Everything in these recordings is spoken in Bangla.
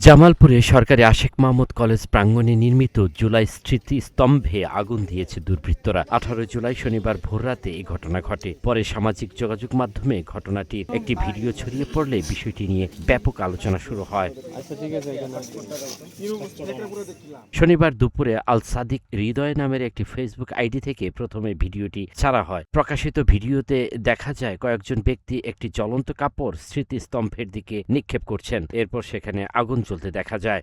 জামালপুরে সরকারি আশেক মাহমুদ কলেজ প্রাঙ্গণে নির্মিত জুলাই স্মৃতিস্তম্ভে আগুন দিয়েছে দুর্বৃত্তরা। 18 জুলাই শনিবার ভোররাতে এই ঘটনা ঘটে। পরে সামাজিক যোগাযোগ মাধ্যমে ঘটনাটির একটি ভিডিও ছড়িয়ে পড়লে বিষয়টি নিয়ে ব্যাপক আলোচনা শুরু হয়। শনিবার দুপুরে আল সাদিক হৃদয় নামের একটি ফেসবুক আইডি থেকে প্রথমে ভিডিওটি ছাড়া হয়। প্রকাশিত ভিডিওতে দেখা যায় কয়েকজন ব্যক্তি একটি জ্বলন্ত কাপড় স্মৃতিস্তম্ভের দিকে নিক্ষেপ করছেন। এরপর সেখানে আগুন জ্বলতে দেখা যায়।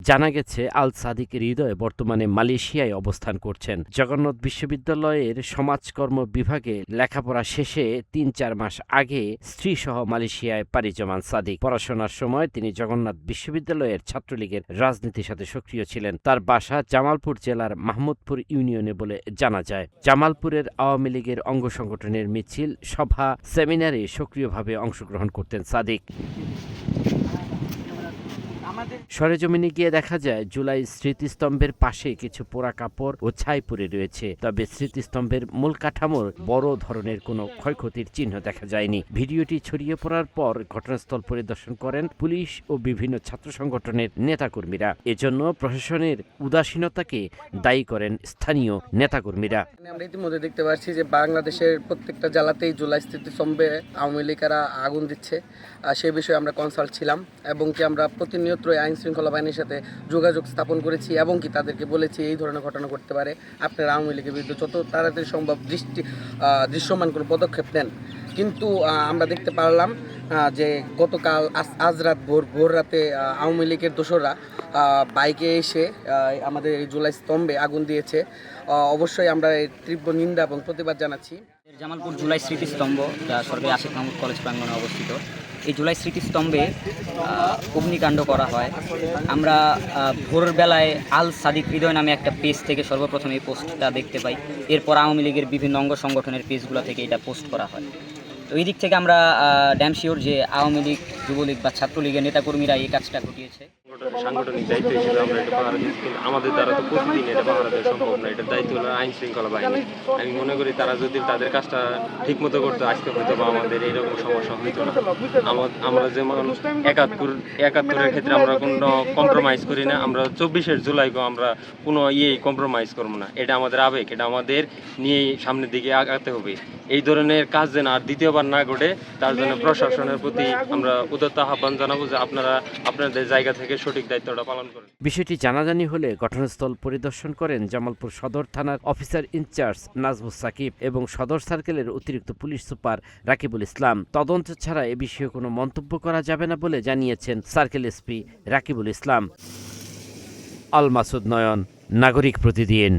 জানা গেছে আল সাদিক হৃদয় বর্তমানে মালয়েশিয়ায় অবস্থান করছেন। জগন্নাথ বিশ্ববিদ্যালয়ের সমাজকর্ম বিভাগে লেখাপড়া শেষে ৩-৪ মাস আগে স্ত্রীসহ মালয়েশিয়ায় পাড়ি জমান সাদিক। পড়াশোনার সময় তিনি জগন্নাথ বিশ্ববিদ্যালয়ের ছাত্রলীগের রাজনীতির সাথে সক্রিয় ছিলেন। তার বাসা জামালপুর জেলার মাহমুদপুর ইউনিয়নে বলে জানা যায়। জামালপুরের আওয়ামী লীগের অঙ্গ সংগঠনের মিছিল, সভা, সেমিনারে সক্রিয়ভাবে অংশগ্রহণ করতেন সাদিক। সরেজমিনে গিয়ে দেখা যায় জুলাই স্মৃতিস্তম্ভের পাশে কিছু পোড়া কাপড় ও ছাই পড়ে রয়েছে। তবে স্মৃতিস্তম্ভের মূল কাঠামোর বড় ধরনের কোনো ক্ষয়ক্ষতির চিহ্ন দেখা যায়নি। ভিডিওটি ছড়িয়ে পড়ার পর ঘটনাস্থল পরিদর্শন করেন পুলিশ ও বিভিন্ন ছাত্র সংগঠনের নেতাকর্মীরা। এজন্য প্রশাসনের উদাসীনতাকে দায়ী করেন স্থানীয় নেতাকর্মীরা। আমরা ইতিমধ্যে দেখতে পাচ্ছি যে বাংলাদেশের প্রত্যেকটা জেলাতেই জুলাই স্মৃতিস্তম্ভে আওয়ামী লীগেরা আগুন দিচ্ছে। সে বিষয়ে আমরা কনসাল্ট ছিলাম এবং কি আমরা প্রতিনিয়ত আইন শৃঙ্খলা বাহিনীর সাথে যোগাযোগ স্থাপন করেছি এবং কি তাদেরকে বলেছি এই ধরনের ঘটনা ঘটতে পারে, আপনারা আওয়ামী লীগের বিরুদ্ধে যত তাড়াতাড়ি সম্ভব দৃশ্যমান কোনো পদক্ষেপ নেন। কিন্তু আমরা দেখতে পারলাম যে গতকাল আজ রাত ভোর রাতে আওয়ামী লীগের দোসররা বাইকে এসে আমাদের এই জুলাই স্তম্ভে আগুন দিয়েছে। অবশ্যই আমরা এই তীব্র নিন্দা এবং প্রতিবাদ জানাচ্ছি। জামালপুর জুলাই স্মৃতিস্তম্ভ, যা সরকারি আশেক মাহমুদ কলেজ প্রাঙ্গণে অবস্থিত, এই জুলাই স্মৃতিস্তম্ভে অগ্নিকাণ্ড করা হয়। আমরা ভোরবেলায় আল সাদিক হৃদয় নামে একটা পেজ থেকে সর্বপ্রথম এই পোস্টটা দেখতে পাই। এরপর আওয়ামী লীগের বিভিন্ন অঙ্গ সংগঠনের পেজগুলো থেকে এটা পোস্ট করা হয়। তো এই দিক থেকে আমরা ড্যাম শিওর যে আওয়ামী লীগ, যুবলীগ বা ছাত্রলীগের নেতাকর্মীরা এই কাজটা ঘটিয়েছে। সাংগঠনিক দায়িত্ব হিসেবে আমরা এটা পাহারা দিচ্ছি, কিন্তু আমাদের দ্বারা তো প্রতিদিন এটা পাহারা দেওয়া সম্ভব না। এটার দায়িত্ব হলো আইন শৃঙ্খলা বাহিনী। আমি মনে করি তারা যদি তাদের কাজটা ঠিক মতো করতো আজকে হয়তো বা আমাদের এইরকম সমস্যা হইতো না। আমরা যেমন ৭১-এর ক্ষেত্রে আমরা কোনো কম্প্রোমাইজ করি না, আমরা ২৪ জুলাইকেও আমরা কোনো কম্প্রোমাইজ করবো না। এটা আমাদের আবেগ, এটা আমাদের নিয়ে সামনের দিকে আগাতে হবে। এই ধরনের কাজ যেন আর দ্বিতীয়বার না ঘটে, তার জন্য প্রশাসনের প্রতি আমরা উদাত্ত আহ্বান জানাবো যে আপনারা আপনাদের জায়গা থেকে সঠিক দায়িত্বটা পালন করেন। বিষয়টি জানাজানি হলে ঘটনাস্থল পরিদর্শন করেন জামালপুর সদর থানার অফিসার ইনচার্জ নাজমুস সাকিব এবং সদর সার্কেলের অতিরিক্ত পুলিশ সুপার রাকিবুল ইসলাম। তদন্ত ছাড়া এ বিষয়ে কোনো মন্তব্য করা যাবে না বলে জানিয়েছেন সার্কেল এসপি রাকিবুল ইসলাম। আল মাসুদ নয়ন, নাগরিক প্রতিদিন।